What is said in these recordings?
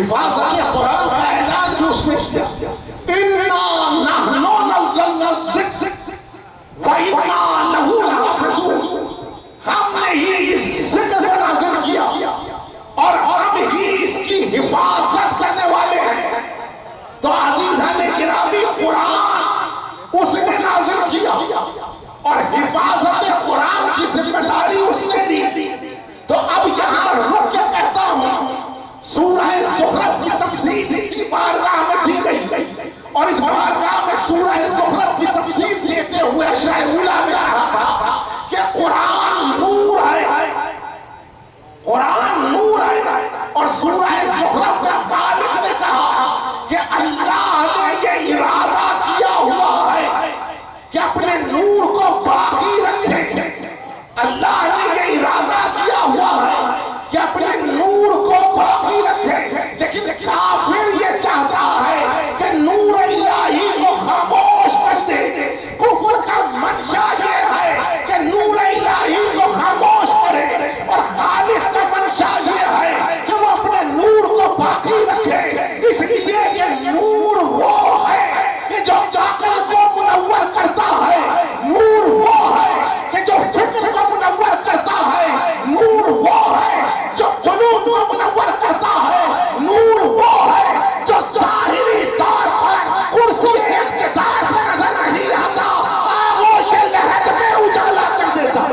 حفاظت قرآن کا اعلان جو اس نے کیا اِنَّا نَحْنُ نَزَّلْنَا الذِّکْرَ وَإِنَّا لَهُ لَحَافِظُونَ، ہم نے ہی اس ذکر کو نازل کیا اور ہم ہی اس کی حفاظت کرنے والے ہیں۔ تو عزیزان گرامی، قرآن اس نے نازل کیا اور حفاظت قرآن کی ذمہ داری اس نے دی۔ تو اب یہاں رک کے کہتا ہوں، سورہ زخرف کی تفسیر کی بارگاہ میں دی گئی اور اس بارگاہ میں سورہ زخرف کی تفسیر دیتے ہوئے اشراء اولیٰ میں کہا تھا کہ قرآن نور ہے، قرآن نور ہے، اور سورہ زخرف کا خالق نے کہا کہ اللہ نے یہ ارادہ کیا ہوا ہے کہ اپنے نور کو باقی رکھے۔ اللہ نے یہ ارادہ کیا ہوا ہے کہ اپنے نور کو باقی رکھے، لیکن کافر یہ چاہتا ہے کہ نور الہی کو خاموش کر دے۔ کفر کا منشا یہ ہے کہ نور الہی کو خاموش کرے، اور خالق کا منشا یہ ہے کہ وہ اپنے نور کو باقی رکھے، اس لیے کہ نور وہ ہے کہ جو عقل کو منور کرتا ہے، نور وہ ہے کہ جو فکر کو منور کرتا ہے، نور وہ ہے جو قلوب کو منور کرتا ہے، نور وہ ہے جو ظاہری طور پر کرسی اقتدار پہ نظر نہیں آتا، آغوش لہد میں اجالا کر دیتا۔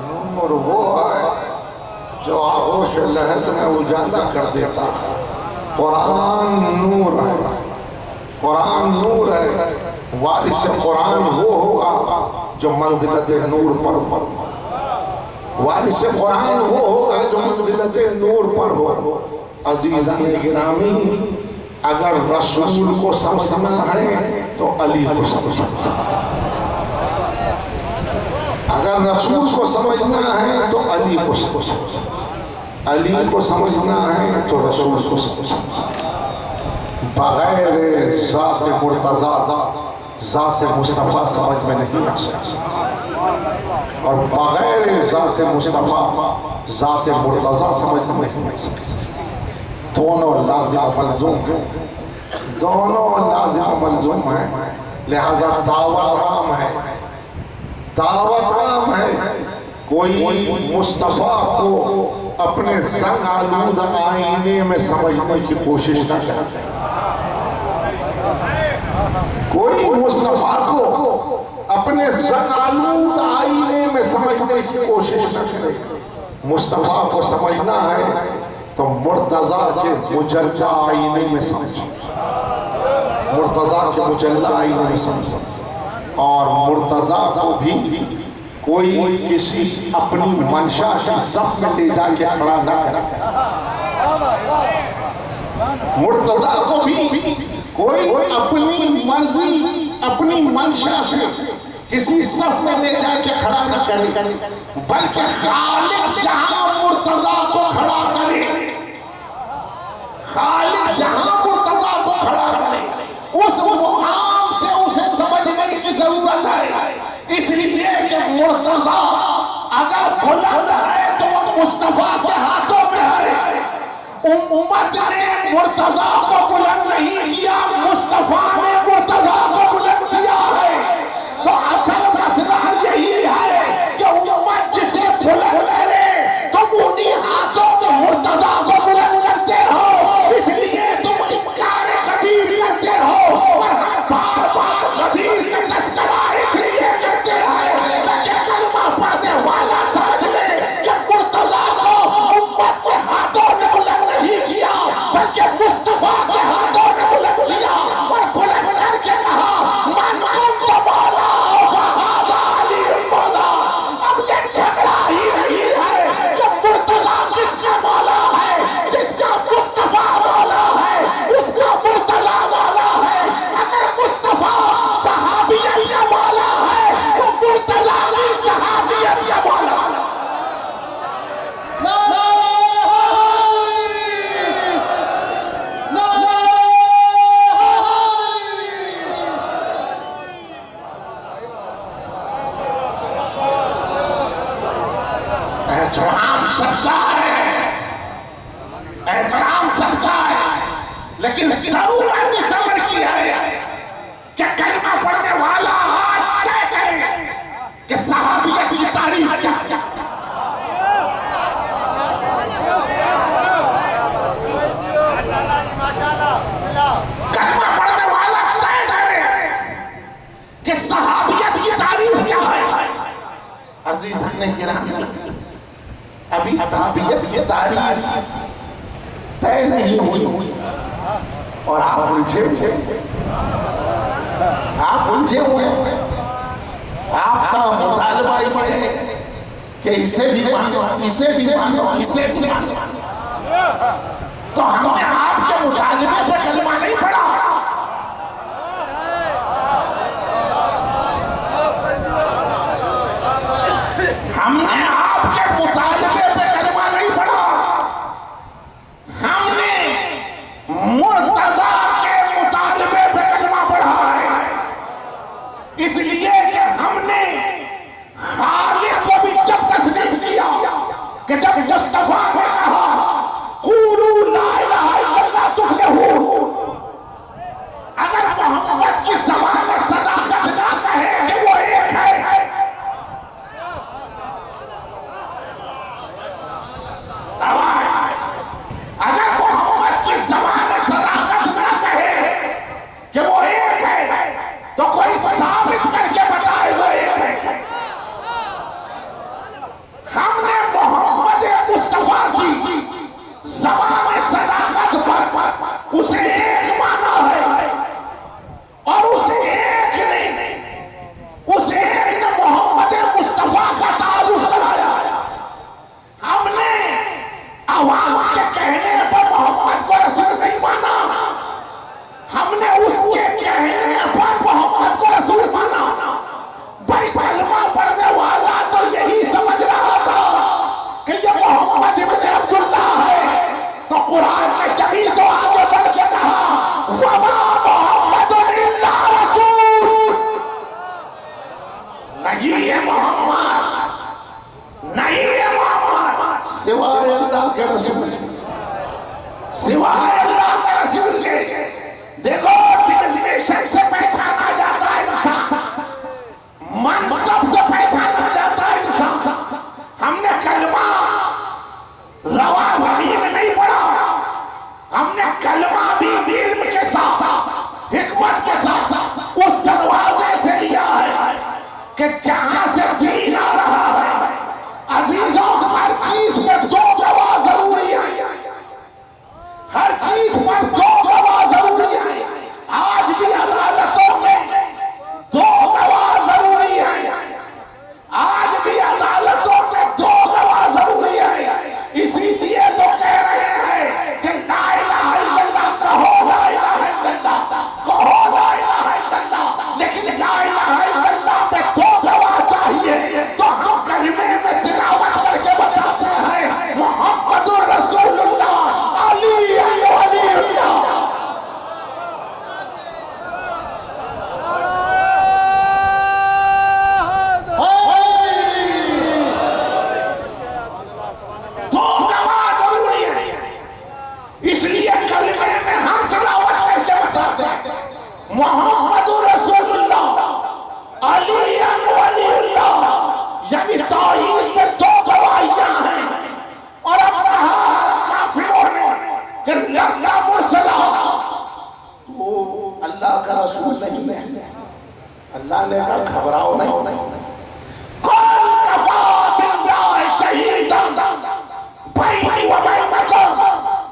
نور وہ ہے جو آغوش لہد میں اجالا کر دیتا۔ قرآن نور ہے، قرآن نور ہے۔ وارث قرآن وہ ہوگا جو منزلت نور پر وارث قرآن وہ ہوگا جو منزلت نور پر ہو۔ عزیزان گرامی، اگر رسول کو سمجھنا ہے تو علی کو سمجھنا، اگر رسول کو سمجھنا ہے تو علی کو سمجھنا، علی کو سمجھنا ہے تو رسول کو سمجھنا۔ بغیر ذات مرتضی ذات مصطفیٰ سمجھ میں نہیں آ سکتا، اور بغیر ذات مصطفیٰ ذات مرتضی سمجھ میں نہیں آ سکتا۔ دونوں لازم ملزوم ہیں، دونوں لازم ملزوم ہیں، لہذا دعوت عام ہے، دعوت عام ہے۔ کوئی مصطفیٰ کو اپنے زنگ آلود آئینے میں سمجھنے کی کوشش نہ کرے، کوئی مصطفیٰ کو اپنے زنگ آلود آئینے میں سمجھنے کی کوشش نہ کرے۔ مصطفیٰ کو سمجھنا ہے تو مرتضیٰ کے مجلہ آئینے میں سمجھیں، مرتضیٰ کے مجلہ آئینے میں سمجھیں، اور مرتضیٰ کو بھی کوئی کسی اپنی منشا کی صف میں لے جا کے کھڑا نہ کرے، مرتضیٰ کو بھی کوئی اپنی مرضی اپنی منشا سے کسی صف میں لے جا کے کھڑا نہ کرے، بلکہ خالق جہاں مرتضیٰ کو کھڑا کرے، خالق جہاں مرتضیٰ کو کھڑا کرے، اس مقام سے اسے سمجھنے کی ضرورت ہے۔ اس لیے کہ مرتضیٰ اگر بلند ہے تو وہ مصطفیٰ کے ہاتھوں میں ہے۔ امت نے مرتضیٰ کو بلند نہیں کیا، مصطفیٰ نے مرتضیٰ کو بلند کیا ہے۔ تو اصل مسئلہ یہی ہے کہ امت جسے بلند کرے تم انہی ہاتھوں میں مرتضیٰ کو بلند کرتے ہو، اس لیے تم انکار غدیر کرتے ہو، اور ہر بار بار غدیر کا تذکرہ اس لیے کرتے ہیں تاکہ کلمہ پڑھنے والا سمجھ لے کہ مرتضیٰ کو امت کے ہاتھوں نے بلند نہیں کیا بلکہ مصطفیٰ کے ہاتھوں نے بلند کیا، اور عزیزان گرامی، ابھی تابعیت کی تعریف طے نہیں ہوئی اور آپ الجھے ہوئے آپ کا مطالبہ یہ ہے کہ اسے بھی مانو، اسے بھی مانو، اسے بھی مانو، تو ہم نے آپ کے مطالبے پہ کلمہ نہیں پڑھا، ہم نے آپ کے مطالبے پہ کلمہ نہیں پڑھا، ہم نے مرتضیٰ کے مطالبے پہ کلمہ پڑھا ہے، اس لیے کہ ہم نے خالق کو بھی جب تسلیم کیا کہ جب مصطفیٰ نے کہا قولوا لا الہ الا اللہ تفلحون، اگر محمد کی زبان میں صداقت نہ کہے کہ وہ ایک ہے، اگر محمد کی زبان میں صداقت نہ کہے کہ وہ ایک ہے تو کوئی ثابت کر کے بتائے وہ ایک ہے۔ ہم نے محمد مصطفیٰ کی زبان میں صداقت پر اسے ایک مانا ہے اور اسے ایک نے محمد مصطفیٰ کا تعلق لگایا، ہم نے عوام کے کہنے پر محمد کو رسول نہیں مانا، ہم نے اس کے کہنے پر محمد کو رسول مانا، بھائی کلمہ پڑھنے والا تو یہی سمجھ رہا تھا کہ یہ محمد ابن عبداللہ ہے، تو قرآن میں جبھی تو آگے بڑھ کے کہا وَمَا مُحَمَّدٌ إِلَّا رَسُولٌ، نہیں ہے محمد، نہیں ہے محمد سوائے اللہ کے رسول، سوائے اللہ کے رسول سے۔ دیکھو ڈیزنیشن سے پہچانا جاتا ہے انسان، منصب سے پہچانا جاتا ہے انسان، ہم نے کلمہ روا بھری میں نہیں پڑھا، ہم نے کلمہ بھی علم کے ساتھ حکمت کے ساتھ اس دروازے سے لیا ہے کہ جہاں سے دین آ رہا ہے۔ عزیزوں ہر چیز پر دو گواہ ضروری ہے، ہر چیز پر دو گواہ ضروری ہے، آج بھی عدالتوں میں دو گواہ ضروری ہے، آج بھی عدالتوں میں دو گواہ ضروری ہے، اسی لیے تو کہہ رہے ہیں کہ لا الہ الا اللہ کہو، لا الہ الا اللہ کہو، لا الہ الا اللہ، لیکن لا الہ الا اللہ پہ دو گواہ چاہیے، تو ہم کلمے میں تلاوت کر کے بتاتے ہیں محمد رسول اللہ علی ولی اللہ۔ دو گواہ ضروری ہے، اس لیے کلمے میں ہم تلاوت کر کے بتاتے ہیں محمد رسول اللہ علی ولی اللہ، یعنی توحید میں دو گواہیاں ہیں، اور اب کہا کافروں نے کہ لسنا مرسلا، تو اللہ کا رسول نہیں ہے، اللہ نے کہا گھبراؤ نہیں، قل کفا باللہ شہیدا بینی و بینکم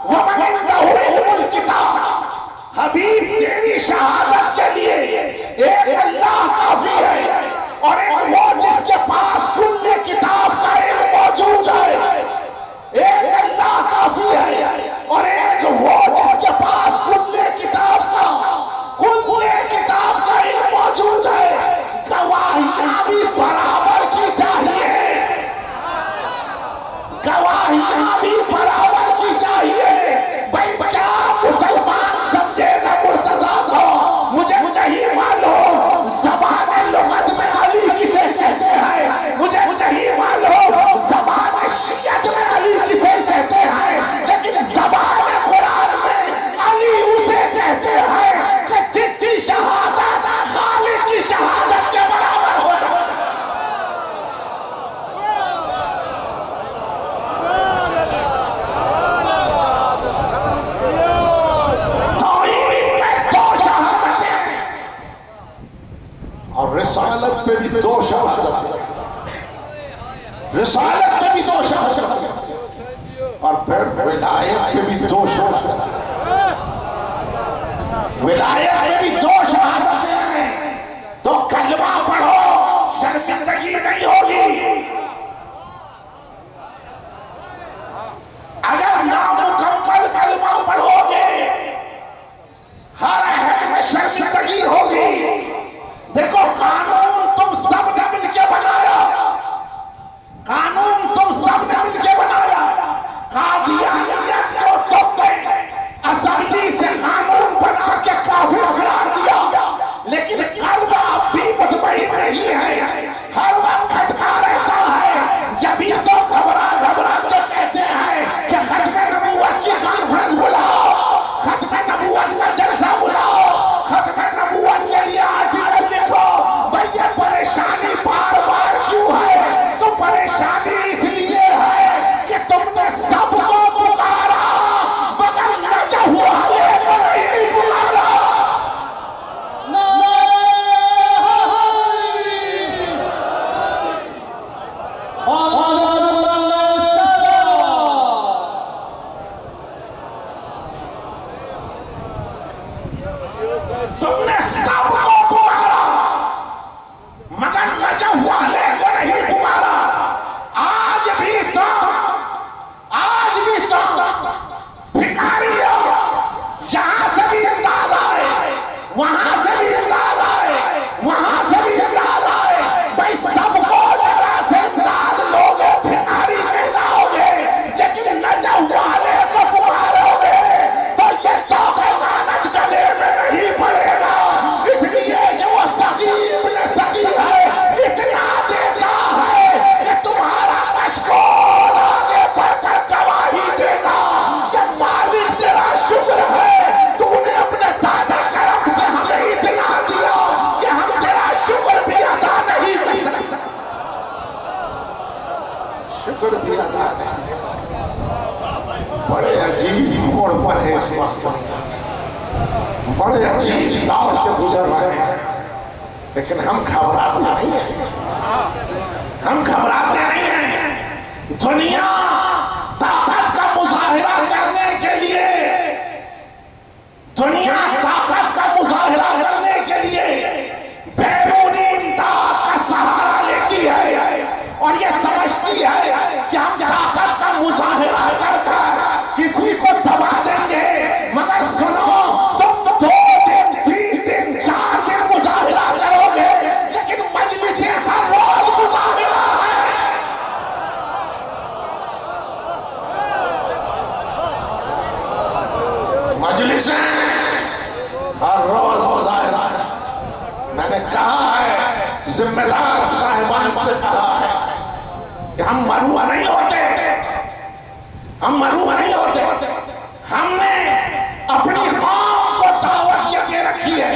ومن عنده علم الکتاب، حبیب تیری شہادت کے لیے ایک اللہ کافی ہے اور ایک وہ جس کے پاس کل کتاب کا علم موجود ہے، ایک اللہ کافی ہے اور ایک وہ جس کے پاس کل کتاب کا علم موجود ہے، گواہیاں بھی برابر کی چاہیے، گواہیاں بھی برابر کی چاہیے۔ بھائی کیا مسلمان سمجھے گا مرتضیٰ کو؟ مجھے ہی معلوم زبان لغت میں علی کسے کہتے ہیں، مجھے ہی معلوم زبان شیعت میں علی کسے کہتے ہیں، لیکن زبان قرآن میں علی اسے کہتے ہیں کہ جس کی شہادت خالق کی شہادت کے برابر ہو جائے۔ اور رسالت پہ بھی دو شہادت، رسالت میں بھی 2 شہادت اور پھر ولایت میں بھی 2 شہادت. ولایت میں بھی 2 شہادتیں ہیں. تو کلمہ پڑھو شرمندگی نہیں ہوگی. اگر نامکمل کلمہ پڑھو گے ہر عہد میں شرمندگی ہوگی. دیکھو قانون تم سب نے مل کے بنایا. قانون تم سب نے مل کے بنایا. قادیانیت کو تم نے آزادی سے قانون بنا کے کافر قرار دیا. لیکن قلب اب بھی مطمئن نہیں ہے. ہر وقت کھٹکا رہتا ہے. جبھی تو گھبرا کے کہتے ہیں کہ ختم نبوت کی کانفرنس بلاؤ, ختم نبوت کا جلسہ بلاؤ, ختم نبوت کے لیے آرٹیکل لکھو. بھئی یہ پریشانی بار بار کیوں ہے؟ تو پریشانی اس لیے ہے کہ تم نے سب کو پکارا مگر نجف والے کو نہیں پکارا. تم نے سب کو پکارا مگر نجف والے کو نہیں پکارا. آج بھی تو بھکاری یہاں سے بھی امداد آئے, وہاں سے بھی امداد آئے, وہاں سے بھی امداد آئے. بھئی سب کو جگہ سے امداد لوگے بھکاری کہنا ہوگے, لیکن نجف والے کو پکارو گے تو یہ توقع لعنت گلے میں نہیں پڑے گا. اس لیے کہ وہ سخی ابن سخی ہے, اتنا دیتا ہے کہ تمہارا کشکول آگے بڑھ کر گواہی دے گا کہ مالک تیرا شکر ہے, تو نے اپنے دادا کرم سے ہمیں اتنا دیا کہ ہم تیرا شکر بھی ادا نہیں کر سکتے. شکر بھی ادا نہیں کر سکتے. بڑے عجیب موڑ پر ہے اس وقت, بڑے عجیب دور سے گزر رہے ہیں, لیکن ہم گھبراتے نہیں ہیں. ہم گھبراتے نہیں ہیں. دنیا طاقت کا مظاہرہ کرنے کے لیے, دنیا طاقت کا مظاہرہ کرنے کے لیے بیرونی امداد کا سہارا لیتی ہے اور یہ سمجھتی ہے کہ ہم طاقت کا مظاہرہ کر کر کسی کو دبا دیں گے. مگر سنو, تم 2 دن 3 دن 4 دن مظاہرہ کرو گے, لیکن مجلس ہر روز مظاہرہ ہے. مجلس ہر روز مظاہرہ ہے. میں نے کہا ہے, ذمہ دار صاحبان سے کہا ہے کہ ہم مروہ نہیں ہوتے, ہم مروہ نہیں ہوتے. ہم نے اپنی قوم کو دعوت یہ دے رکھی ہے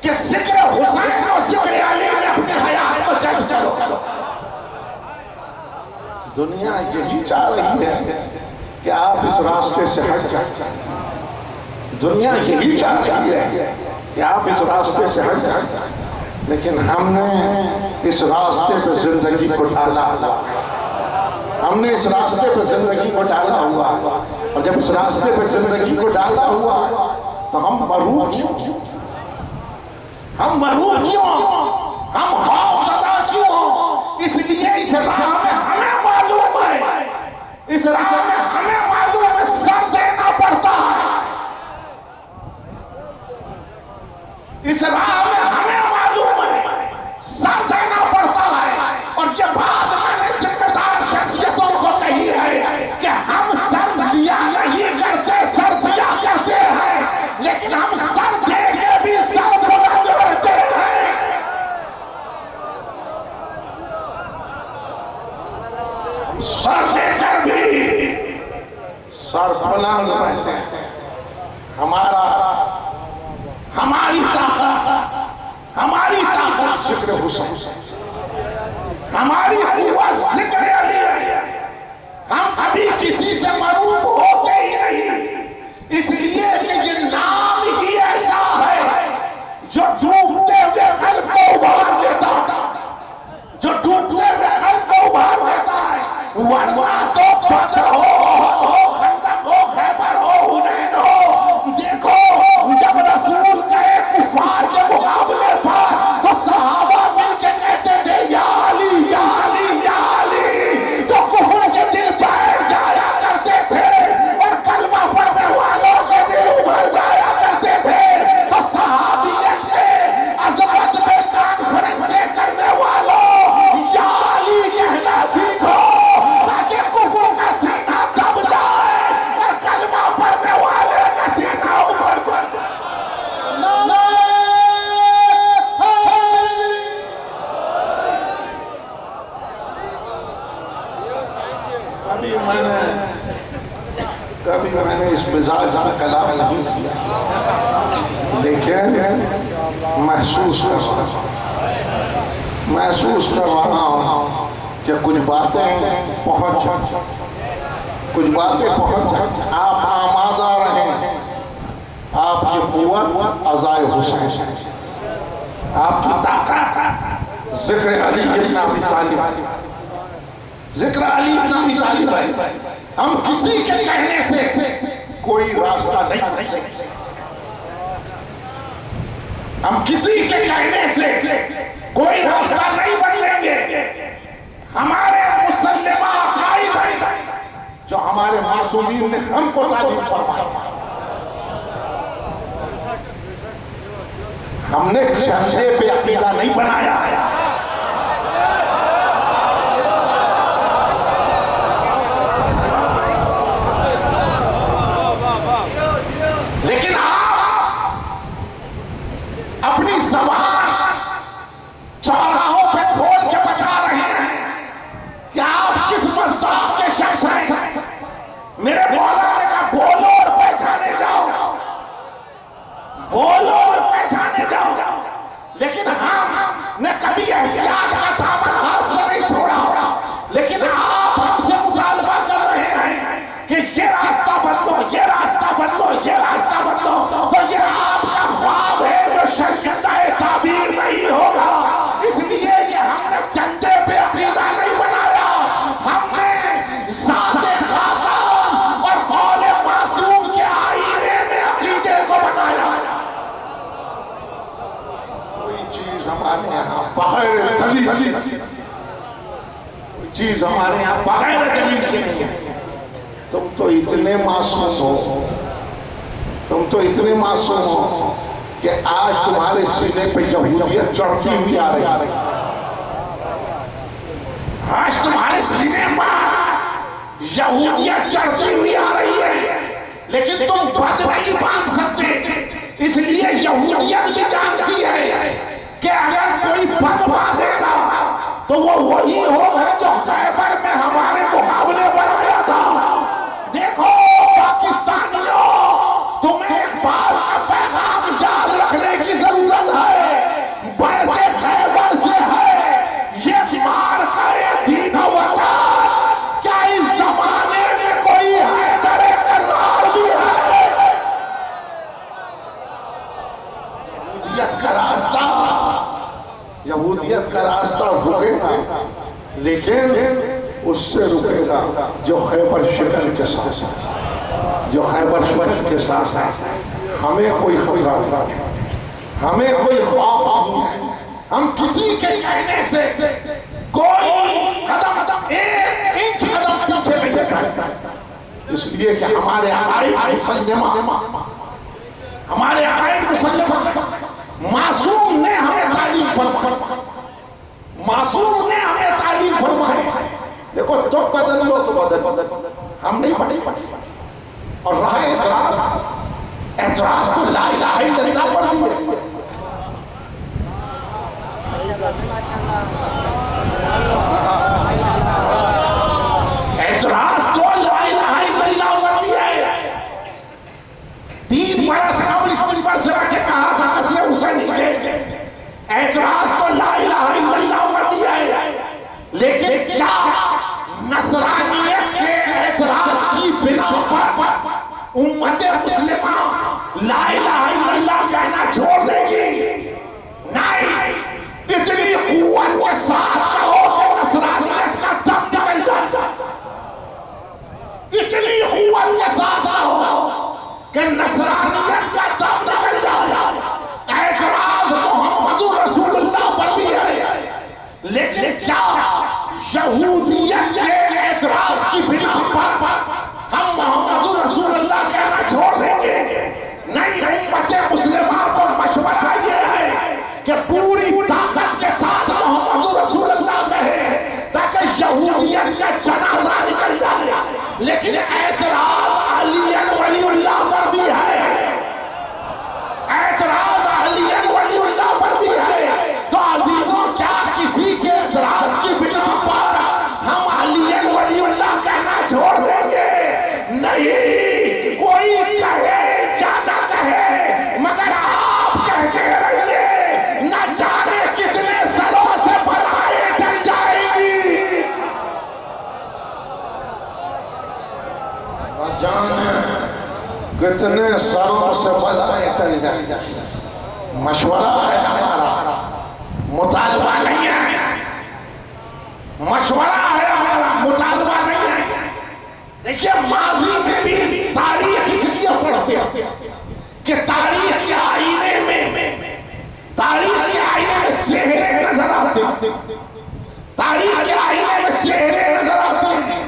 کہ ذکر حسین و ذکر علی میں اپنی حیات کو جذب کرو. دنیا یہی چاہ رہی ہے کہ آپ اس راستے سے ہٹ جائیں. دنیا یہی چاہ رہی ہے کہ آپ اس راستے سے ہٹ جائیں, لیکن ہم نے اس راستے سے زندگی کو ڈالا ہوا. ہم نے اس راستے پہ زندگی کو ڈالا ہوا, اور جب اس راستے پہ زندگی کو ڈالا ہوا تو ہم مروب کیوں, ہم مروب کیوں, ہم خوف زدہ کیوں؟ اس لیے اس راہ میں ہمیں معلوم ہے, اس راہ میں ہمیں معلوم ہے سر دینا پڑتا ہے. اس راہ میں ہمیں معلوم ہے سر دینا پڑتا ہے. اور یہ بات میں نے ذمہ دار شخصیتوں کو کہی ہے کہ ہم سر دیا نہیں کرتے, سر دیا کرتے ہیں, لیکن ہم سر دے کے بھی سر بلند رہتے ہیں. ہم سر دے کر بھی سر بلند رہتے ہیں. ہماری طاقت ذکر حسین, ہماری قوت ذکر علی ہے. ہم کبھی کسی سے مروب ہوتے ہی نہیں, اس لیے کہ یہ نام ہی ایسا ہے جو ڈوبتے ہوئے قلب کو ابھار دیتا, جو ڈوبتے ہوئے قلب کو ابھار دیتا مزاج میں کلام نہیں کیا، لیکن محسوس کر رہا ہوں کہ کچھ باتیں پہنچ جائیں۔ آپ آمادہ رہیں، آپ کی قوت عزائے حسین، آپ کی طاقت ذکر علی ابن ابی طالب، ذکر علی ابن ابی طالب ہے۔ ہم کسی کے کہنے سے کوئی راستہ نہیں بدلیں گے، ہم کسی کے کہنے سے کوئی راستہ نہیں بدلیں گے۔ ہمارے مسلمہ عقائد ہیں جو ہمارے معصومین نے ہم کو تعلیم فرمایا۔ ہم نے جھنڈے پہ عقیدہ نہیں بنایا ہے، لیکن آپ اپنی زبان چوراہوں پہ کھول کے بتا رہے ہیں کہ آپ کس مذہب کے شخص ہیں۔ میرے مولا نے کہا بولو اور پہچانے جاؤ، بولو اور پہچانے جاؤ، لیکن ہم نے کبھی احتیاط کا دامن ہاتھ سے نہیں چھوڑا، لیکن آپ ہم سے مطالبہ کر رہے ہیں کہ یہ راستہ بدلو، یہ راستہ بدلو، یہ راستہ بدلو، تو یہ آپ کا خواب ہے جو شرکتہ تعبیر نہیں ہوگا، اس لیے کہ ہم نے جھنڈے پہ عقیدہ نہیں بنایا، ہم نے ذات خاتم اور قول معصوم کے آئینے میں عقیدے کو بنایا۔ کوئی چیز ہمارے یہاں بغیر دلیل، کوئی چیز ہمارے یہاں بغیر دلیل کے نہیں ہے۔ تم تو اتنے معصوم ہو کہ آج تمہارے سینے پہ یہودیت چڑھتی ہوئی آ رہی ہے، آج تمہارے سینے پر یہودیت چڑھتی ہوئی آ رہی ہے، لیکن تم بد نہیں باندھ سکتے، اس لیے یہودیت بھی جانتی ہے کہ اگر کوئی بد باندھے گا تو وہ وہی ہوگا جو خیبر میں ہمارے مقابلے پر آیا تھا۔ دیکھو پاکستانیوں، تمہیں اقبال کا پیغام یاد رکھنے کی ضرورت ہے، بڑھ کے خیبر سے ہے یہ مارکہ دین و وطن۔ کیا اس زمانے میں کوئی حیدر کرار بھی ہے؟ یہودیت کا راستہ رکے گا، لیکن اس سے رکے گا جو خیبر شکر کے ساتھ ہے، جو خیبر شکر کے ساتھ ہے۔ ہمیں کوئی خطرہ نہیں ہے، ہمیں کوئی خوف نہیں ہے، ہم کسی کے کہنے سے کوئی قدم ایک انچ قدم پیچھے نہیں جاتا، اس لیے کہ ہمارے عقائد مسلمہ، ہمارے عقائد مسلمہ، معصوم نے ہمیں تعلیم فرمائی، معصوم نے ہمیں تعلیم فرمائی۔ دیکھو تو بدل لو تو بدل، ہم نہیں پڑھے، اور رہا اعتراض تو لا الہ الا اللہ پر بھی ہے، اعتراض تو لا الہ الا اللہ پر بھی ہے۔ 3 برس قبل اس منبر سے میں نے کہا تھا کہ نہ جانے کتنے سروں سے بلائیں ٹل جائیں گی، نہ جانے کتنے سروں سے بلائیں ٹل جائیں گی۔ مشورہ ہے ہمارا، مطالبہ نہیں ہے، مشورہ ہے ہمارا، مطالبہ نہیں ہے۔ دیکھیے ماضی میں بھی تاریخ اس لیے پڑھتے ہیں کہ تاریخ کے آئینے میں چہرے نظر آتے ہیں، تاریخ کے آئینے میں چہرے نظر آتے ہیں۔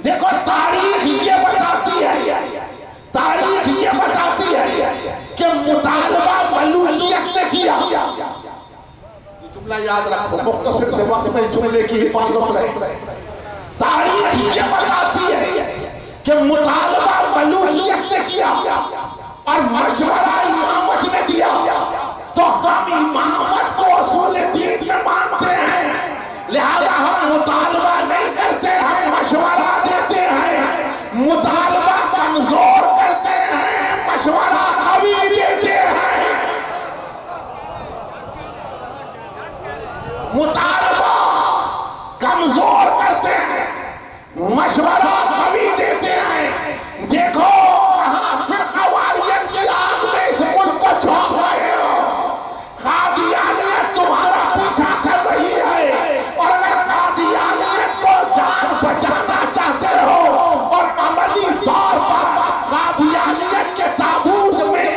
دیکھو تاریخ یہ بتاتی ہے، تاریخ یہ بتاتی ہے کہ مطالبہ ملوکیت نے کیا۔ جملہ یاد رکھو، مختصر سے وقت میں جملے کی حفاظت رہے۔ تاریخ یہ بتاتی ہے کہ مطالبہ ملوکیت نے کیا اور مشورہ امامت نے دیا، تو ہم امامت کو اصول دین میں مانتے ہیں، لہذا ہم مطالبہ نہیں کرتے، ہم مشورہ دیتے ہیں۔ مطالبہ کمزور کرتے ہیں، مشورہ قوی دیتے ہیں۔ مطالبہ کمزور کرتے ہیں، مشورہ قوی دیتے ہیں۔ دیکھو کہاں فرقہ واریت کی آگ میں اس ملک کو جھونک رہے ہو۔ قادیانیت تمہارا پیچھا کر رہی ہے، اور اگر قادیانیت کو جان بچانا چاہتے ہو اور عملی طور پر قادیانیت کے تابوت میں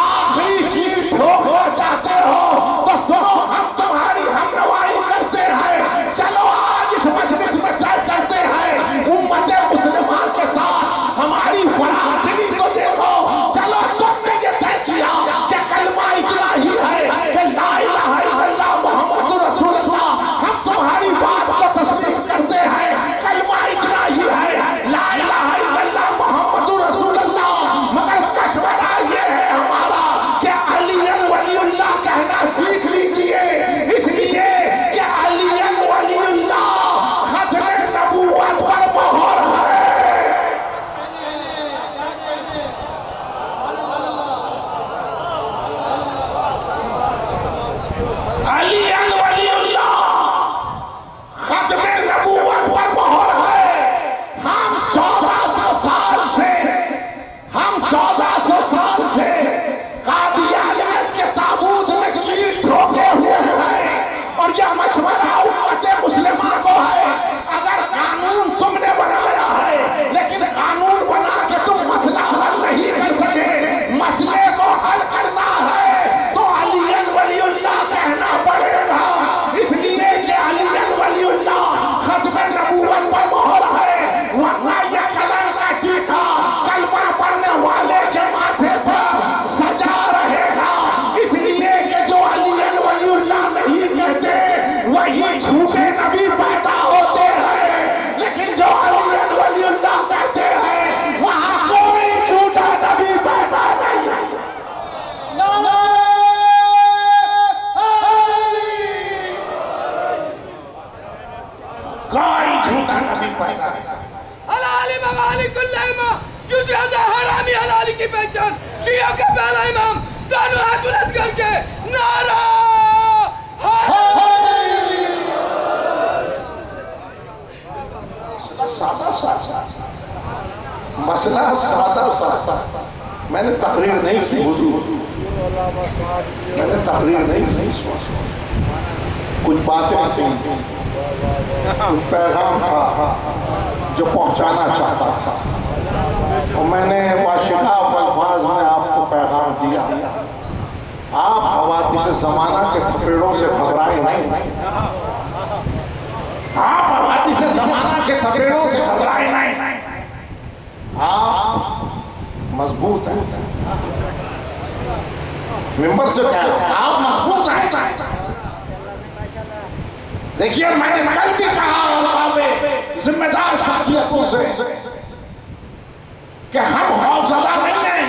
آخری کیل ٹھوکنا چاہتے ہو تو سنو، ہم تمہاری ہمنوائی کرتے ہیں۔ چلو آج اس مجلس میں طے کرتے ہیں، امت مسلمہ کے ساتھ ہماری فراخی تو دیکھو۔ چلو تم نے یہ طے کیا کہ کلمہ اتنا ہی ہے کہ لا الہ الا اللہ محمد رسول اللہ، ہم تمہاری بات کو تسلیم کرتے ہیں، کلمہ اتنا ہی ہے، لا الہ الا اللہ محمد رسول اللہ، مگر مشورہ یہ ہے ہمارا کہ علی ولی اللہ کہنا سیکھ لیجئے، اس لیے کہ علی ولی اللہ ختم نبوت پر مہر ہے۔ علی ولی اللہ ختم نبوت پر مہر ہے۔ ہم 1400 سال سے قادیانیت کے تابوت میں کیل ٹھوکے ہوئے ہیں، اور یہ مشورہ امت مسلمہ کو ہے۔ اگر قانون تم نے بنایا ہے، لیکن قانون بنا کے تم مسئلہ حل نہیں کر سکے، مسئلے کو حل کرنا ہے تو علی ولی اللہ کہنا پڑے گا، اس لیے کہ علی ولی اللہ ختم نبوت پر مہر ہے، ورنہ یہ کلام کا ٹیکا کلمہ پڑھنے والے کے ماتھے پر سجا رہے گا، اس لیے کہ جو علی ولی اللہ نہیں کہتے وہی جھوٹے نبی پیدا ہوتے ہیں، لیکن جو علی ولی اللہ کہتے ہیں وہاں کوئی جھوٹا نبی پیدا نہیں۔ کوئی جھوٹا نبی پیدا نہیں۔ حلالی مغالی کل امام، جزی ازا حرامی حلالی کی پہچان، شیعہ کا پہلا امام، دانو ہاتھ بلند کر کے نعرہ مسئلہ سادہ، میں نے تقریر نہیں کی، میں نے تقریر نہیں کی، کچھ باتیں تھیں، کچھ پیغام تھا جو پہنچانا چاہتا تھا، اور میں نے باشکاف الفاظ میں آپ کو پیغام دیا۔ آپ حوادث زمانہ کے تھپیڑوں سے گھبرائیں نہیں، آپ حوادث زمانہ کے تھپیڑوں سے گھبرائیں نہیں، آپ مضبوط ہیں، ممبر سے کہا آپ مضبوط ہیں۔ دیکھیے میں نے کل بھی کہا علماء میں ذمہ دار شخصیتوں سے کہ ہم خوفزدہ نہیں ہیں،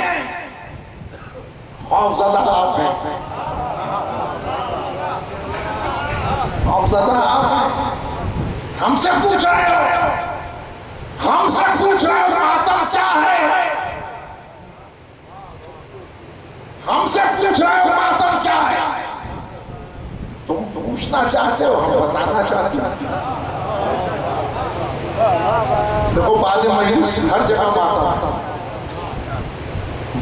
خوفزدہ آپ ہیں، خوفزدہ آپ ہیں۔ ہم سے پوچھ رہے ہو، ہم سے پوچھ رہے ہو ماتم کیا ہے، ہم سے پوچھ رہے ہو ماتم کیا ہے، پوچھنا چاہتے ہو ہم بتانا چاہتے ہیں. دیکھو بعد مجلس ہر جگہ ماتم،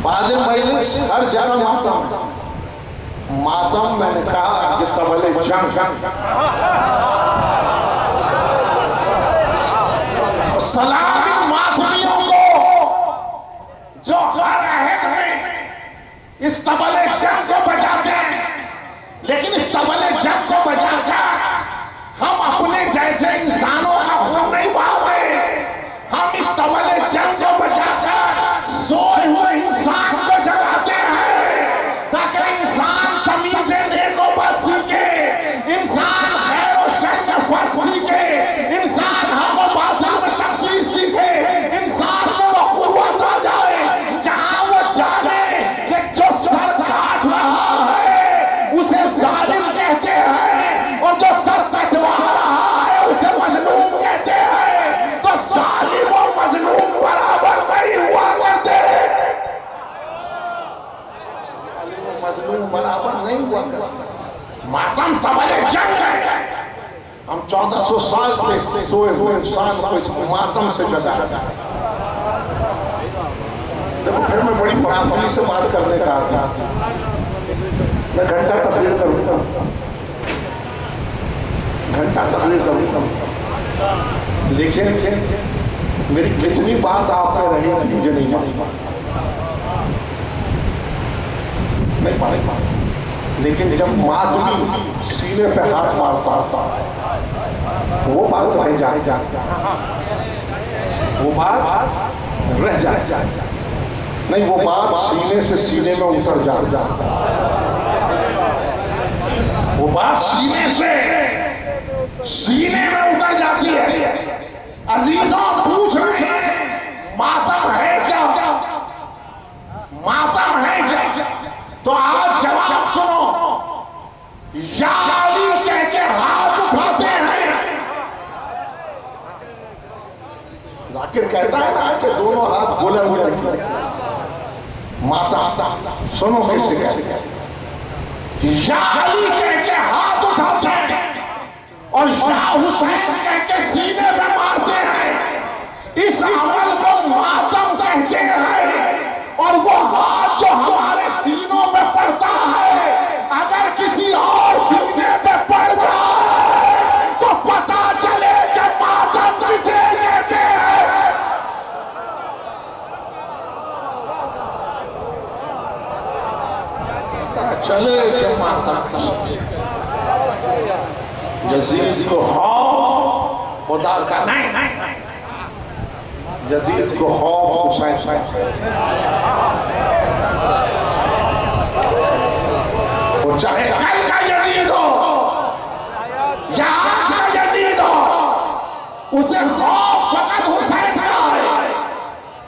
بعد مجلس ہر جگہ ماتم. ماتم میں نے کہا کہ قبل جنگ سلام ان ماتمیوں کو جو ہر عہد میں اس طبل جنگ کو بجاتے ہیں، لیکن اس طبل جنگ کو بجا کر ہم اپنے جیسے انسانوں کا خون نہیں بہاتے. ہم اس طبل جنگ کو بجا کر سوئے ہوئے انسان کو جگاتے ہیں تاکہ انسان تمیز نیک و بد سیکھے، انسان خیر و شر میں فرق سیکھے، انسان حق و باطل میں تفصیل سیکھے، انسان میں وہ قوت آ جائے جہاں وہ جانے کہ جو سر کاٹ رہا ہے اسے ظالم کہتے ہیں اور جو سر کٹوا رہا ہے اسے مظلوم کہتے ہیں. تو ظالم اور مظلوم برابر نہیں ہوا کرتے، ظالم و مظلوم برابر نہیں ہوا کرتے. ماتم طبل جنگ ہے. ہم 1400 سال سے سوئے ہوئے انسان کو اس ماتم سے جگا رہے ہیں. دیکھو پھر میں بڑی فراخی سے بات کرنے کا آتا، میں گھنٹہ تقریر کروں گا، گھنٹہ تقریر کروں گا، لیکن میری کتنی بات آپ میں رہی مجھے نہیں پانے. لیکن جب ماتمی سینے پہ ہاتھ مارتا وہ بات رہ جائے، وہ بات رہ جائے نہیں، وہ بات سینے سے سینے میں اتر جائے، وہ بات سینے سے سینے میں اتر جاتی ہے. عزیزوں پوچھ رہے ہیں ماتم ہے کیا؟ ماتم ہے کیا؟ تو آج جواب سنو. یا علی کہہ کے ہاتھ اٹھاتے ہیں. ذاکر کہتا ہے نا کہ دونوں ہاتھ بلند ہوئے. ماتم سنو کیسے کہتے ہیں. یا علی کہہ کے ہاتھ اٹھاتے ہیں اور یا حسین کہہ کے سینے پہ مارتے ہیں. اس عمل کو ماتم کہتے ہیں. اور وہ ہاتھ جو ہمارے سینوں پہ پڑتا ہے اگر کسی اور سینے پہ پڑ جائے تو پتا چلے کہ ماتم کسے کہتے ہیں. چلے کہ ماتم کسے. یزید کو خوف خدا کا نہیں، یزید کو خوف حسین وہ چاہے کل کا یزید ہو یا آج کا یزید ہو، اسے خوف فقط حسین کا ہے.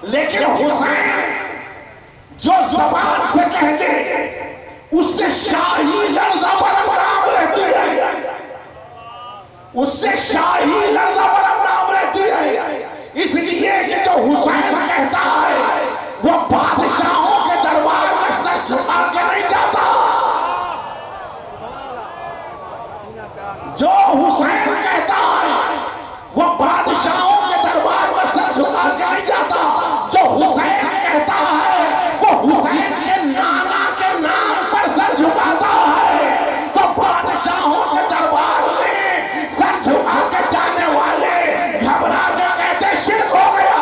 لیکن حسین جو زبان سے کہتے اس سے شاہی لرزہ برمرام رہتی ہے، اس سے شاہی لرزہ برمرام رہتی ہے. اس لیے کہ جو حسین کہتا ہے وہ بادشاہوں کے دربار میں سر جھکا کے نہیں جاتا. جو حسین کہتا ہے وہ بادشاہوں کے دربار میں سر جھکا کے نہیں جاتا. جو حسین کہتا ہے وہ حسین کے نانا کے نام پر سر جھکاتا ہے. تو بادشاہوں کے دربار میں سر جھکا کے جانے والے گھبرا کے کہتے شرک ہو گیا،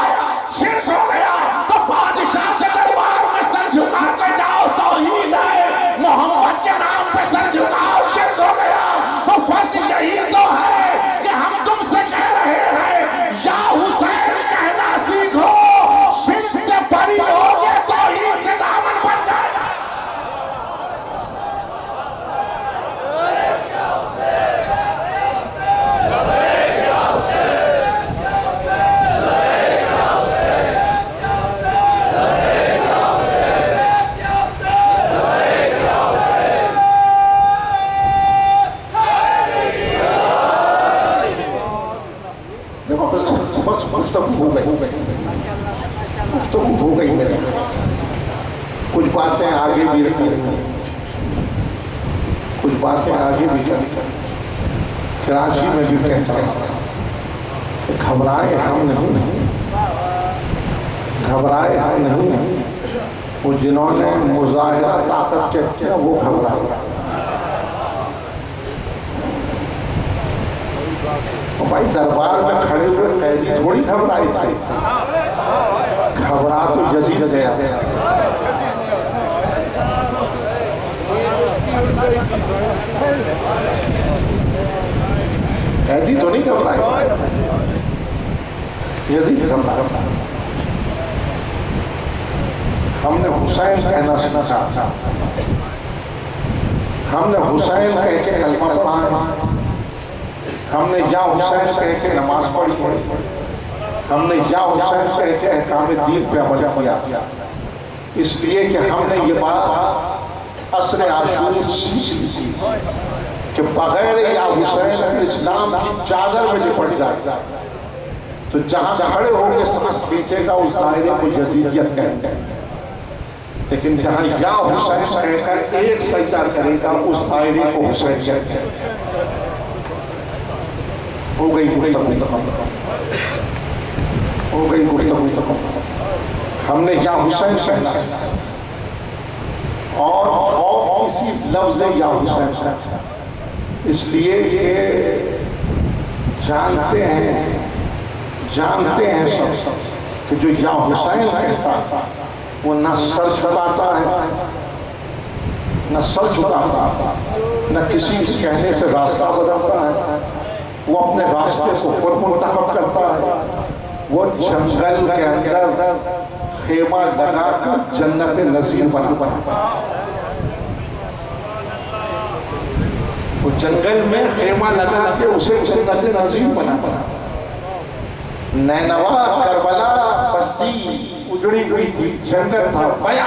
شرک ہو گیا. تو بادشاہ کے دربار میں سر جھکا کے جاؤ توحید ہے، محمد کے نام پہ سر جھکاؤ شرک ہو گیا. تو فرق یہی تو ہے کہ ہم تم سے کہہ رہے ہیں یا حسین کہنا سیکھو، شرک سے بری ہوگے توحید سے دامن بن جائے گا. بس گفتگو ہو گئی میرے. کچھ باتیں آگے بھی رکھیں، کچھ باتیں آگے بھی رکھیں. کراچی میں بھی کہہ رہا تھا کہ گھبرائے ہم نہیں، گھبرائے ہم نہیں، وہ جنہوں نے مظاہرہ طاقت کیا وہ گھبرائے۔ بھائی دربار میں کھڑے ہوئے قیدی تھوڑی گھبرائی تھی، گھبرا تو یزید گیا۔ قیدی تو نہیں گھبرائے، یزید گھبرا۔ ہم نے حسین کہنا سیکھا، ہم نے حسین کہہ کے کلمہ پڑھا، ہم نے یا حسین کہہ کے نماز پڑھی، ہم نے یا حسین کہہ کے احکام دین پہ عمل کیا، اس لیے کہ ہم نے یہ بات عصر عاشور سیکھ لی کہ بغیر یا حسین اسلام کی چادر میں لپٹ جائے تو جہاں کھڑے ہو کے سانس کھینچے گا اس دائرے کو یزیدیت کہیں گے، لیکن جہاں یا حسین کہہ کر ایک سجدہ کرے گا اس دائرے کو حسین کہیں گے۔ ہو گئی گفتگو، ہو گئی گفتگو، ہم نے یا حسین کہنا اور خوف اسی لفظ یا حسین کہنا، اس لیے کہ جانتے ہیں سب کہ جو یا حسین کہتا وہ نہ سر چھپاتا ہے، نہ سر چھپاتا، نہ کسی کہنے سے راستہ بدلتا ہے، وہ اپنے راستے کو خود منتخب کرتا ہے، وہ جنگل کے اندر خیمہ لگا کر جنت نظیر بناتا ہے، وہ جنگل میں خیمہ لگا کے اسے جنت نظیر بناتا ہے۔ نینوا، کربلا، بستی اجڑی ہوئی تھی، جنگل تھا، بیا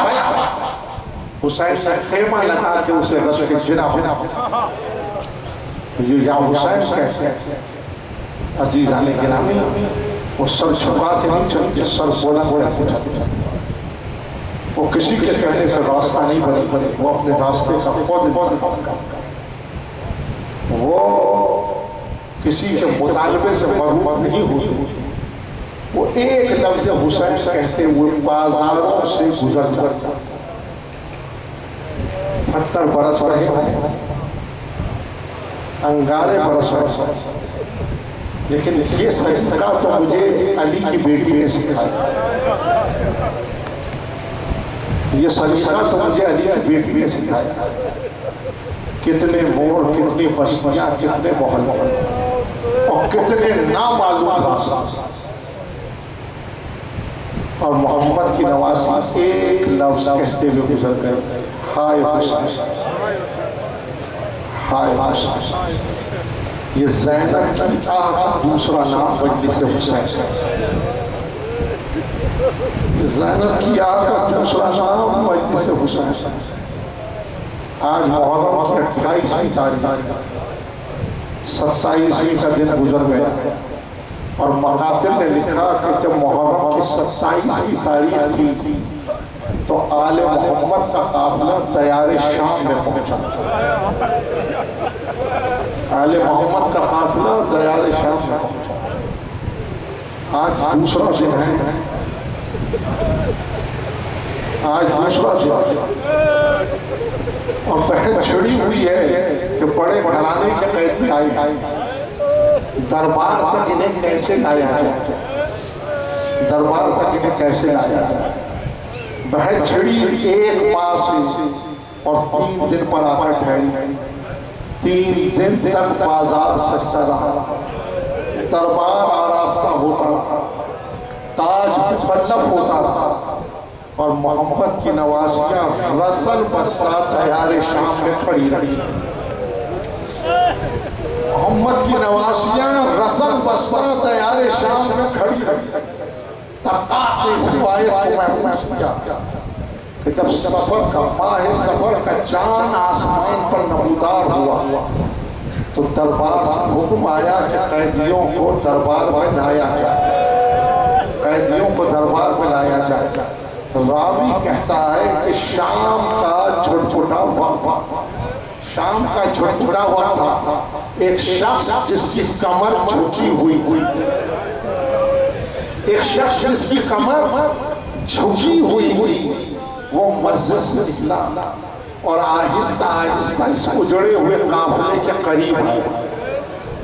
حسین نے خیمہ لگا کے اسے رس کے جنا بنا۔ یا حسین کہتے ہیں عزیزان گرامی، وہ سر چھپا کے نہیں چلتے، سر بلند کر کے چلتے، وہ کسی کے کہنے سے راستہ نہیں بدلتے، وہ اپنے راستے کا خود انتخاب کرتے، وہ کسی کے مطالبے سے مغرور نہیں ہوتے، وہ ایک لفظ حسین کہتے ہوئے بازاروں سے گزر جاتے۔ 70 برس رہے انگارے برس رہے، لیکن یہ سجدہ تو مجھے علی کی بیٹی نے سکھایا، یہ سجدہ تو مجھے علی کی بیٹی نے سکھایا۔ کتنے موڑ، کتنی بستیاں، کتنے محل اور کتنے نامعلوم راستہ، اور محمد کی نواسی ایک لفظ کہتے ہوئے گزر گئے، ہائے حسین، ہائے حسین۔ یہ زینب کی آہ کا دوسرا نام مجلس حسین، یہ زینب کی آہ کا دوسرا نام مجلس حسین۔ آج محرم کی 28ویں تاریخ، 27ویں کا دن گزر گیا، اور مقاتل نے لکھا کہ جب محرم کی 27ویں تاریخ تھی تو آل محمد کا قافلہ دیار شام میں پہنچا، آل محمد کا قافلہ دیار شام میں پہنچا۔ آج دوسرا دن ہے، آج دوسرا دن، اور بحث چھڑی ہوئی ہے کہ بڑے گھرانے کے قیدی آئے، دربار تک انہیں کیسے لایا جائے، دربار تک انہیں کیسے لایا جائے۔ بحث چھڑی ایک پاس سے، اور 3 دن پر آ کر ٹھہری، 3 دن تک بازار سجتا رہا، دربار آراستہ ہوتا رہا، تاج مکلف ہوتا رہا، اور محمد کی نوازیاں رسل بسرا دیار شام میں کھڑی رہی۔ محمد کی نوازیاں رسل بسرا دیار شام میں کھڑی رہی۔ طبقات نے اس روایت کو محفوظ کیا کہ جب سفر کا ماہ سفر کا چاند آسمان پر نمودار ہوا تو دربار سے حکم آیا کہ قیدیوں کو دربار میں لایا جائے، قیدیوں کو دربار میں لایا جائے۔ راوی کہتا ہے کہ شام کا چھوٹا وقت، شام کا جھٹکا وقت تھا، ایک شخص جس کی کمر جھکی ہوئی تھی، ایک شخص جس کی کمر جھکی ہوئی تھی، وہ مسجد سے نکلا اور آہستہ آہستہ اس اجڑے ہوئے قافلے کے قریب آیا،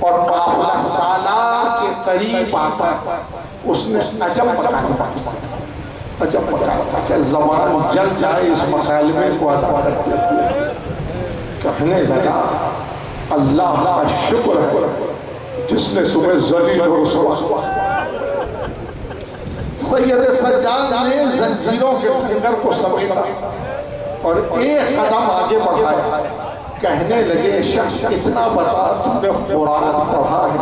اور قافلہ سالار کے قریب آتا اس نے عجب مکالمہ کہ زبان جل جائے اس مکالمے کو ادا کرتے ہوئے کہنے لگا اللہ کا شکر ہے جس نے تمہیں ذلیل اور رسوا۔ سید سجاد نے زنجیروں کے ٹھنگر کو سمیٹا اور ایک قدم آگے بڑھایا، کہنے لگے شخص اتنا بتا تم نے قرآن پڑھا ہے؟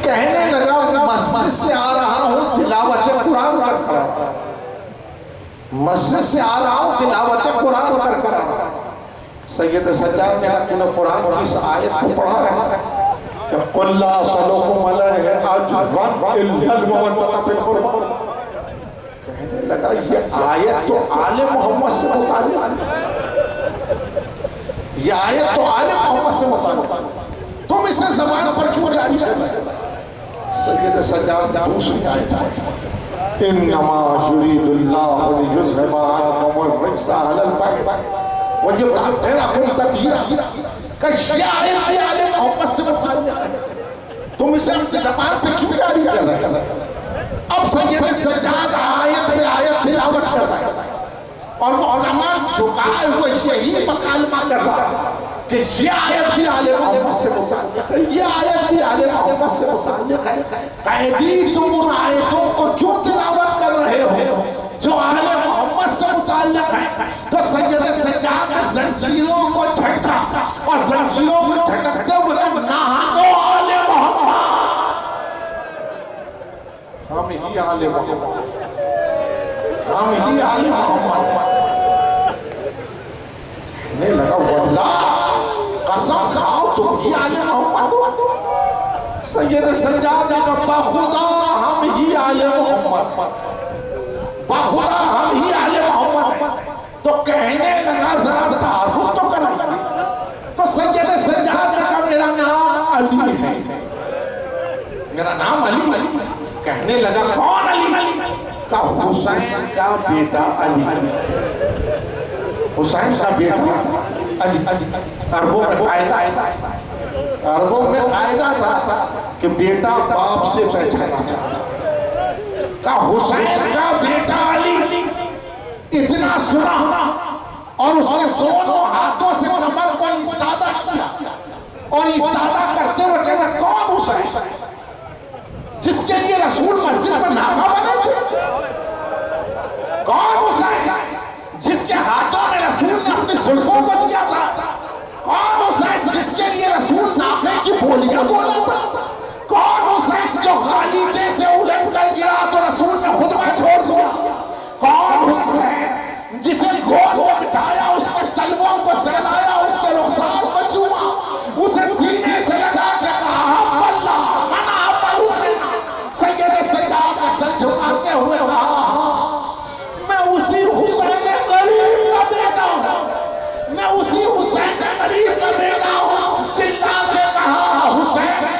کہنے لگا مسجد سے آ رہا ہوں تلاوت قرآن کر کر، مسجد سے آ رہا ہوں تلاوت قرآن کر کر۔ سید سجاد نے کہا تم نے قرآن کی اس آیت کو پڑھا ہے کہ قُلْ لَا أَسْأَلُكُمْ عَلَيْهِ أَجْرًا إِلَّا الْمَوَدَّةَ فِي الْقُرْبَى۔ کہنے لگا یہ آیت تو آل محمد سے متعلق ہے، یہ آیت تو آل محمد سے متعلق ہے، تم اسے زبان پر کیوں جاری کر رہے ہیں؟ سید سجاد دوسری آیت ہے انما یرید اللہ لیذھب عنکم الرجس اہل البیت ویطہرکم تطہیرا۔ کہ یہ آیت بھی آل محمد سے متعلق ہے، تم اسے ہم سے زبان پر کیوں جاری کر رہے ہیں؟ اب سید سجاد آیت پہ آیت تلاوت کر رہا ہے اور علماء جھکائے ہوئے یہی مکالمہ کر رہا ہے کہ یہ آیت بھی آل محمد سے متعلق ہے، یہ آیت بھی آل محمد سے متعلق ہے۔ قیدی تم ان آیتوں کو کیوں تلاوت کر رہے ہو جو آل محمد سے متعلق ہے؟ تو سید سجاد نے زنجیروں کو جھٹکا اور زنجیروں کو جھٹکتے ہوئے نہا دو آل محمد، ہم ہی آل محمد، ہم ہی آل محمد۔ کہنے لگا واللہ قسم کھاؤ تم ہی آل محمد۔ سید سجاد نے کہا بخدا ہم ہی آل محمد، بخدا ہم ہی آل محمد۔ تو کہنے لگا ذرا تعارف تو کرا، تو سید سجاد نے کہا میرا نام علی ہے، میرا نام علی ہے۔ کہنے لگا کون علی؟ کہا حسین کا بیٹا علی، حسین کا بیٹا علی۔ عربوں میں قاعدہ تھا کہ بیٹا باپ سے پہچانا چاہتا۔ کہا حسین کا بیٹا علی، اتنا سنا اور اس نے دونوں ہاتھوں سے کمر کو استادہ کیا اور استادہ کرتے ہوئے کہا کون حسین جس کے لیے رسول مسجد پر ناغہ بنے تھے؟ کون حسین جس کے ہاتھوں میں رسول نے اپنی زلفوں کو دیا تھا؟ کون حسین جس کے لیے رسول ناغے کی بولیاں بولا تھا؟ کون حسین جو غالیچے سے الجھ کر گرا تو رسول نے خطبہ چھوڑ دیا؟ کون حسین جسے گود میں بٹھایا، اس کے تلووں کو سہلایا، اس کے رخسار کو چوما، اسے سینے سے لگا کے کہا اللہ منا سید سجاد نے سر جھکاتے ہوئے کہا میں اسی حسین غریب کا بیٹا ہوں، میں اسی حسین غریب کا بیٹا ہوں۔ چلا کے کہا حسین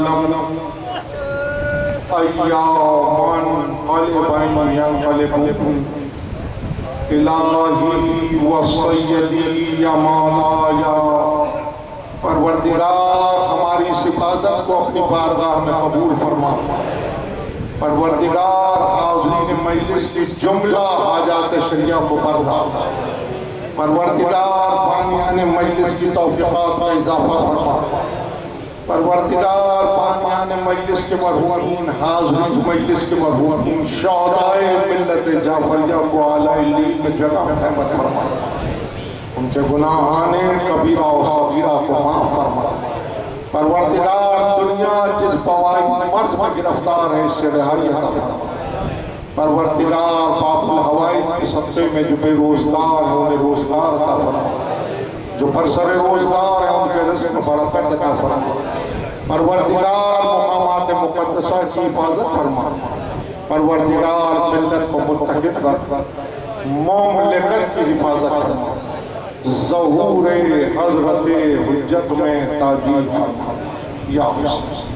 وسلم ایامن قلبن ینقلبون الہی و سیدی یا مولایا، پروردگار ہماری اس عبادت کو اپنی بارگاہ میں قبول فرما، پروردگار حاضرین مجلس کی جملہ حاجات شریعہ کو بردار، پروردگار بانیان مجلس کی توفیقات میں اضافہ فرما، پروردگار بانیان مجلس کے مرحومین، حاضرین مجلس کے مرحومین، شہدائے ملت جعفریہ کو اعلیٰ علیہ میں جگہ رحمت فرما، ان کے گناہان کبیرہ و صغیرہ کو معاف فرما، پروردگار دنیا جس بوائی مرض میں گرفتار ہے اس سے رہائی عطا فرما، پروردگار باپ الہوائی کے صدقے میں جو بے روزگار ہیں انہیں روزگار عطا فرما، جو برسر روزگار ہیں ان کے رزق برکت عطا فرما، پروردگار مقامات مقدسہ کی حفاظت فرما، پروردگار ملت کو متحد رکھ، مملکت کی حفاظت فرما، ظہور حضرت حجت میں تاجیل فرما یا حسن